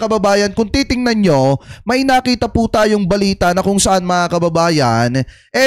mga kababayan, kung titingnan nyo, may nakita po tayong balita na kung saan mga kababayan,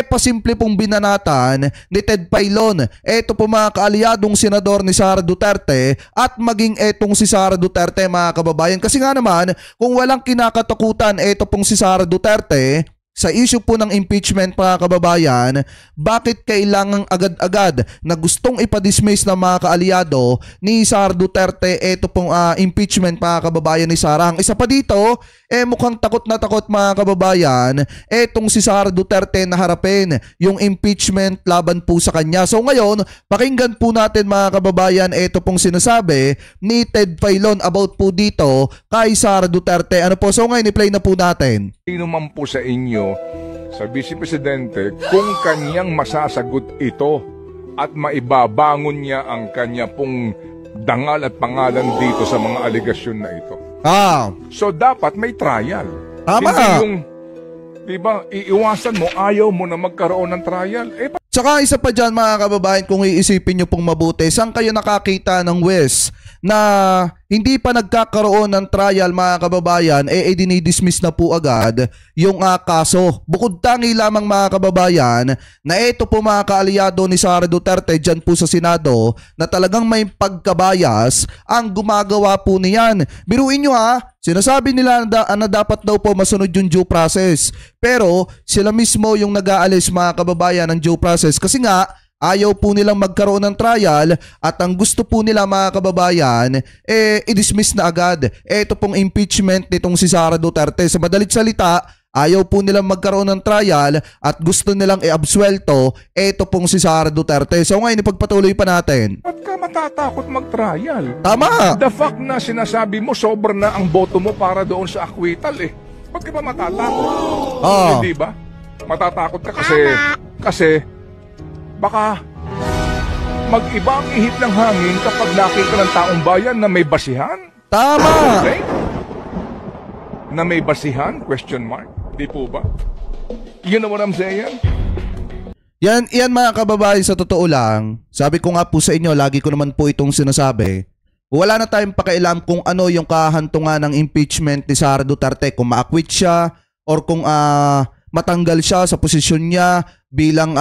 pasimple pong binanatan ni Ted Filon. Ito po mga kaalyadong senador ni Sara Duterte at maging etong si Sara Duterte mga kababayan. Kasi nga naman, kung walang kinakatakutan ito pong si Sara Duterte sa issue po ng impeachment mga kababayan, bakit kailangang agad-agad na gustong ipadismiss ng mga kaalyado ni Sara Duterte ito pong impeachment mga kababayan ni Sara? Ang isa pa dito, mukhang takot na takot mga kababayan etong si Sara Duterte na harapin yung impeachment laban po sa kanya. So ngayon, pakinggan po natin mga kababayan ito pong sinasabi ni Ted Filon about po dito kay Sara Duterte. Ano po? So ngayon, i-play na po natin. Sino man po sa inyo, sa Vice Presidente, kung kanyang masasagot ito at maibabangon niya ang kanya pong dangal at pangalan dito sa mga aligasyon na ito. So dapat may trial. Tama. Hindi yung, diba, iiwasan mo, ayaw mo na magkaroon ng trial. Tsaka isa pa dyan mga kababayan, kung iisipin nyo pong mabuti, saan kayo nakakita ng West na hindi pa nagkakaroon ng trial mga kababayan, dinidismiss na po agad yung kaso. Bukod tangi lamang mga kababayan na ito po mga kaalyado ni Sara Duterte dyan po sa Senado na talagang may pagkabayas ang gumagawa po niyan. Biruin nyo sinasabi nila na dapat daw po masunod yung due process. Pero sila mismo yung nag-aalis mga kababayan ng due process kasi nga ayaw po nilang magkaroon ng trial at ang gusto po nila mga kababayan i-dismiss na agad. Ito pong impeachment nitong si Sara Duterte. Sa madalit salita, ayaw po nilang magkaroon ng trial at gusto nilang i-absuelto ito pong si Sara Duterte. So ngayon, ipagpatuloy pa natin. Ba't ka matatakot mag-trial? Tama! The fact na sinasabi mo, sobra na ang boto mo para doon sa acquittal Ba't ka ba matatakot? Hindi ba? Matatakot ka kasi baka mag-iba ang ihip ng hangin kapag nakita ng taong bayan na may basihan. Tama! Okay? Na may basihan? Question mark. Di po ba? You know what I'm saying? Yan mga kababayan, sa totoo lang, sabi ko nga po sa inyo, lagi ko naman po itong sinasabi, wala na tayong pakialam kung ano yung kahantungan ng impeachment ni Sara Duterte, kung ma-acquit siya or kung matanggal siya sa posisyon niya bilang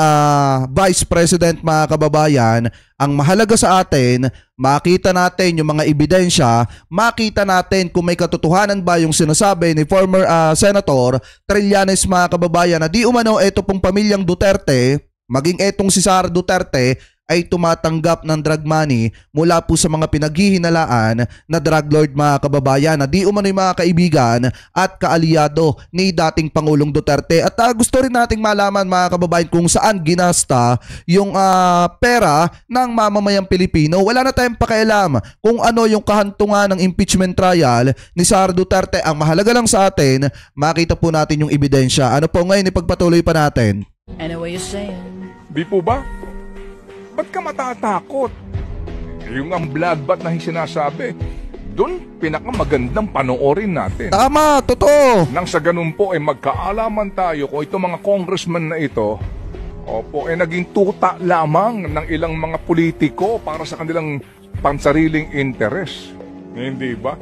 Vice President mga kababayan. Ang mahalaga sa atin, makita natin yung mga ebidensya, makita natin kung may katotohanan ba yung sinasabi ni former Senator Trillanes mga kababayan na di umano ito pong pamilyang Duterte, maging etong si Sara Duterte ay tumatanggap ng drug money mula po sa mga pinaghihinalaan na drug lord mga kababayan na di umano'y mga kaibigan at kaalyado ni dating Pangulong Duterte. At gusto rin nating malaman mga kababayan kung saan ginasta yung pera ng mamamayang Pilipino. Wala na tayong pakialam kung ano yung kahantungan ng impeachment trial ni Sara Duterte. Ang mahalaga lang sa atin, makita po natin yung ebidensya. Ano po ngayon, ipagpatuloy pa natin. Anyway, you're saying. Di po ba? Ba't ka matatakot? Yung ang bloodbath na sinasabi, doon pinakamagandang panoorin natin. Tama, totoo. Nang sa ganun po ay magkaalaman tayo kung itong mga congressman na ito, naging tuta lamang ng ilang mga politiko para sa kanilang pansariling interes. Hindi ba?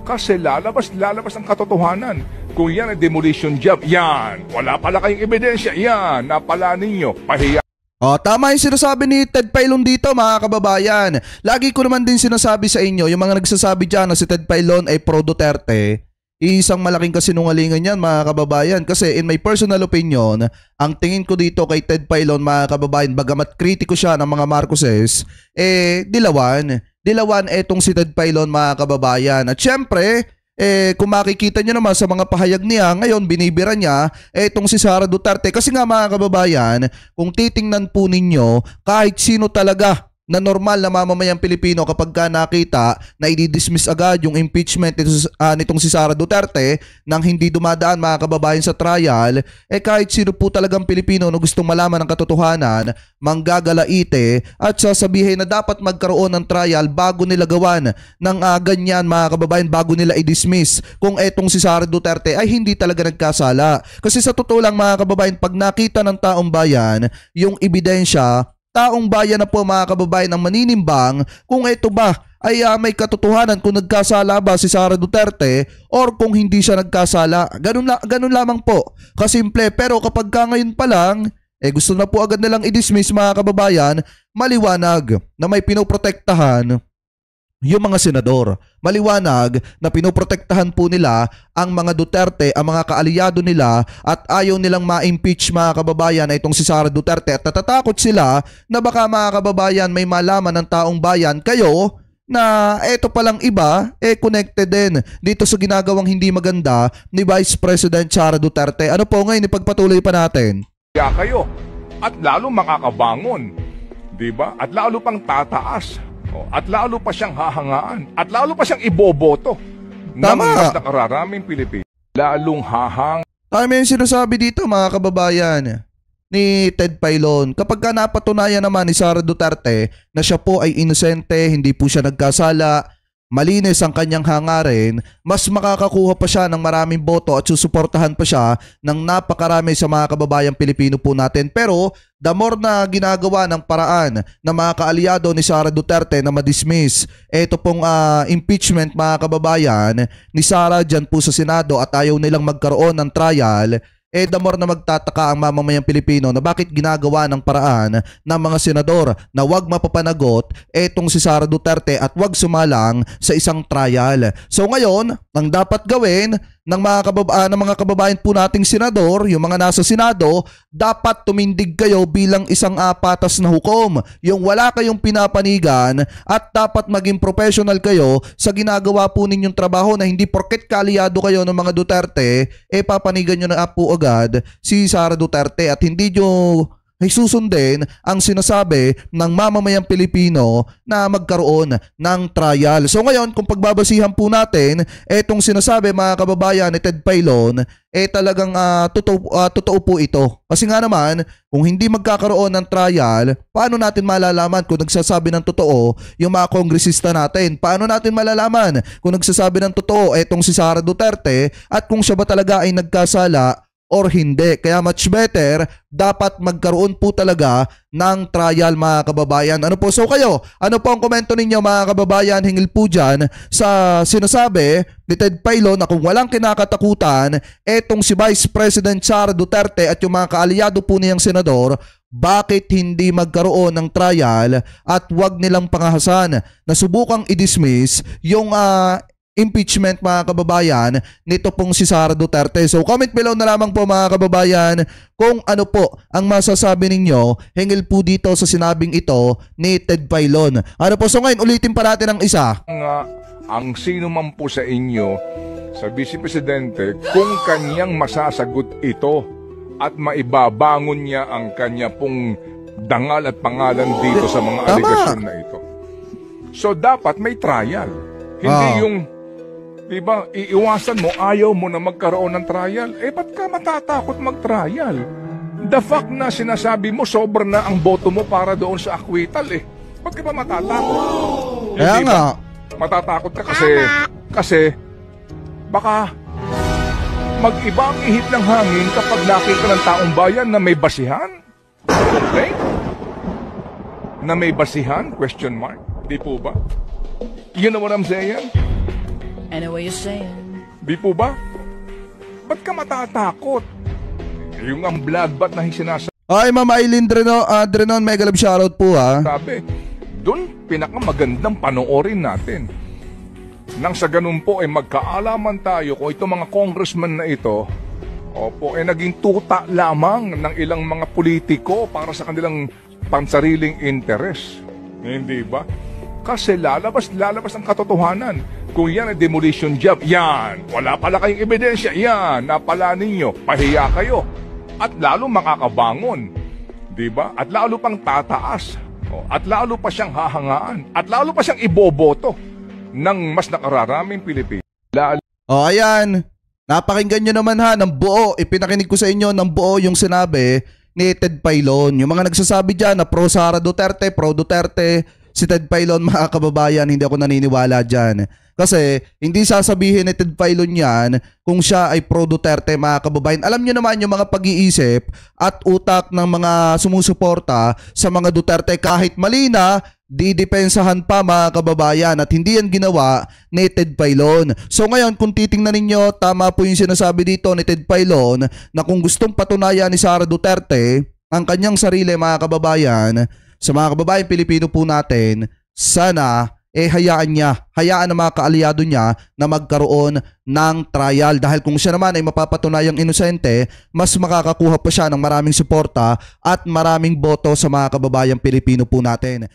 Kasi lalabas ang katotohanan. Kung yan ay demolition job, yan. Wala pala kayong ebidensya, yan. Napala ninyo, pahiya. Tama yung sinasabi ni Ted Filon dito mga kababayan. Lagi ko naman din sinasabi sa inyo, yung mga nagsasabi dyan na si Ted Filon ay pro-Duterte, isang malaking kasinungalingan yan mga kababayan. Kasi in my personal opinion, ang tingin ko dito kay Ted Filon mga kababayan, bagamat kritiko siya ng mga Marcoses, dilawan etong si Ted Filon mga kababayan. At syempre, kung makikita nyo naman sa mga pahayag niya, ngayon binibira niya itong si Sara Duterte. Kasi nga mga kababayan, kung titingnan po ninyo, kahit sino talaga na normal na mamamayang Pilipino kapag ka nakita na i-dismiss agad yung impeachment nitong si Sara Duterte nang hindi dumadaan mga kababayan sa trial, kahit sino po talagang Pilipino na gustong malaman ng katotohanan, manggagalaite at sasabihin na dapat magkaroon ng trial bago nila gawan ng ganyan mga kababayan, bago nila i-dismiss kung etong si Sara Duterte ay hindi talaga nagkasala. Kasi sa totoo lang mga kababayan, pag nakita ng taong bayan yung ebidensya, taong bayan na po mga kababayan ang maninimbang kung ito ba ay may katotohanan kung nagkasala ba si Sara Duterte or kung hindi siya nagkasala. Ganun lamang po. Kasimple. Pero kapag ka ngayon pa lang, gusto na po agad nilang i-dismiss mga kababayan, maliwanag na may pinoprotektahan yung mga senador. Maliwanag na pinoprotektahan po nila ang mga Duterte, ang mga kaalyado nila at ayaw nilang ma-impeach mga kababayan na itong si Sara Duterte at natatakot sila na baka mga kababayan may malaman ng taong bayan kayo na eto palang iba connected din dito sa ginagawang hindi maganda ni Vice President Sara Duterte. Ano po ngayon ipagpatuloy pa natin? Kaya kayo at lalo makakabangon, 'di ba? At lalo pang tataas. At lalo pa siyang hahangaan. At lalo pa siyang iboboto. Ng mas nakararaming Pilipino. Lalong hahang. Tama yung sinasabi dito mga kababayan ni Ted Pailon. Kapag ka napatunayan naman ni Sara Duterte na siya po ay inosente, hindi po siya nagkasala, malinis ang kanyang hangarin, mas makakakuha pa siya ng maraming boto at susuportahan pa siya ng napakarami sa mga kababayang Pilipino po natin. Pero the more na ginagawa ng paraan ng mga kaalyado ni Sara Duterte na madismiss ito pong impeachment mga kababayan ni Sara dyan po sa Senado at ayaw nilang magkaroon ng trial, the more na magtataka ang mamamayang Pilipino na bakit ginagawa ng paraan ng mga senador na wag mapapanagot etong si Sara Duterte at wag sumalang sa isang trial. So ngayon, ang dapat gawin ng mga kababayan po nating senador, yung mga nasa Senado, dapat tumindig kayo bilang isang patas na hukom. Yung wala kayong pinapanigan at dapat maging professional kayo sa ginagawa po ninyong trabaho na hindi porket kaalyado kayo ng mga Duterte, papanigan nyo na po agad si Sara Duterte at hindi nyo ay susundin ang sinasabi ng mamamayang Pilipino na magkaroon ng trial. So ngayon, kung pagbabasihan po natin, etong sinasabi mga kababayan ni Ted Pailon, talagang totoo po ito. Kasi nga naman, kung hindi magkakaroon ng trial, paano natin malalaman kung nagsasabi ng totoo yung mga kongresista natin? Paano natin malalaman kung nagsasabi ng totoo etong si Sara Duterte at kung siya ba talaga ay nagkasala or hindi? Kaya much better, dapat magkaroon po talaga ng trial mga kababayan. Ano po? So kayo, ano po ang komento ninyo mga kababayan hinggil po dyan sa sinasabi ni Ted Pailon na kung walang kinakatakutan etong si Vice President Sara Duterte at yung mga kaalyado po niyang senador, bakit hindi magkaroon ng trial at wag nilang pangahasan na subukang i-dismiss yung impeachment mga kababayan nito pong si Sara Duterte. So comment below na lamang po mga kababayan kung ano po ang masasabi ninyo hinggil po dito sa sinabing ito ni Ted Pailon. Ano po? So ngayon ulitin pa natin ang isa. Ang sino man po sa inyo sa Vice Presidente kung kanyang masasagot ito at maibabangon niya ang kanya pong dangal at pangalan dito sa mga aligasyon na ito. So dapat may trial. Hindi yung diba, iiwasan mo, ayaw mo na magkaroon ng trial. Ba't ka matatakot mag-trial? The fact na sinasabi mo, sobra na ang boto mo para doon sa acquittal Ba't ka ba matatakot? Kaya nga. Matatakot ka kasi baka mag-iba ang ihip ng hangin kapag nakita ng taong bayan na may basihan. Okay? Na may basihan? Question mark. Di po ba? You know what I'm saying? I know what you're saying. Di po ba? Ba't ka matatakot? Yung ang bloodbath na sinasabi. Ay, Ma'am Aileen Drenon, mega love shoutout po Sabi, doon pinakamagandang panoorin natin. Nang sa ganun po ay magkaalaman tayo kung itong mga congressman na ito, naging tuta lamang ng ilang mga politiko para sa kanilang pansariling interes. Hindi ba? Kasi lalabas ang katotohanan. Kung yan ay demolition job, yan. Wala pala kayong ebidensya, yan. Napala ninyo, pahiya kayo. At lalo makakabangon. Diba? At lalo pang tataas. At lalo pa siyang hahangaan. At lalo pa siyang iboboto ng mas nakararaming Pilipino. Ayan. Napakinggan nyo naman ng buo. Ipinakinig ko sa inyo ng buo yung sinabi ni Ted Pailon. Yung mga nagsasabi dyan na pro Sara Duterte, pro Duterte, si Ted Pailon mga kababayan, hindi ako naniniwala dyan. Kasi hindi sasabihin ni Ted Pailon yan kung siya ay pro Duterte mga kababayan. Alam nyo naman yung mga pag-iisip at utak ng mga sumusuporta sa mga Duterte kahit mali na, didepensahan pa mga kababayan at hindi yan ginawa ni Ted Pailon. So ngayon kung titingnan ninyo, tama po yung sinasabi dito ni Ted Pailon na kung gustong patunayan ni Sara Duterte ang kanyang sarili mga kababayan, sa mga kababayan Pilipino po natin, sana hayaan ng mga kaalyado niya na magkaroon ng trial dahil kung siya naman ay mapapatunayang inosente, mas makakakuha pa siya ng maraming suporta at maraming boto sa mga kababayang Pilipino po natin.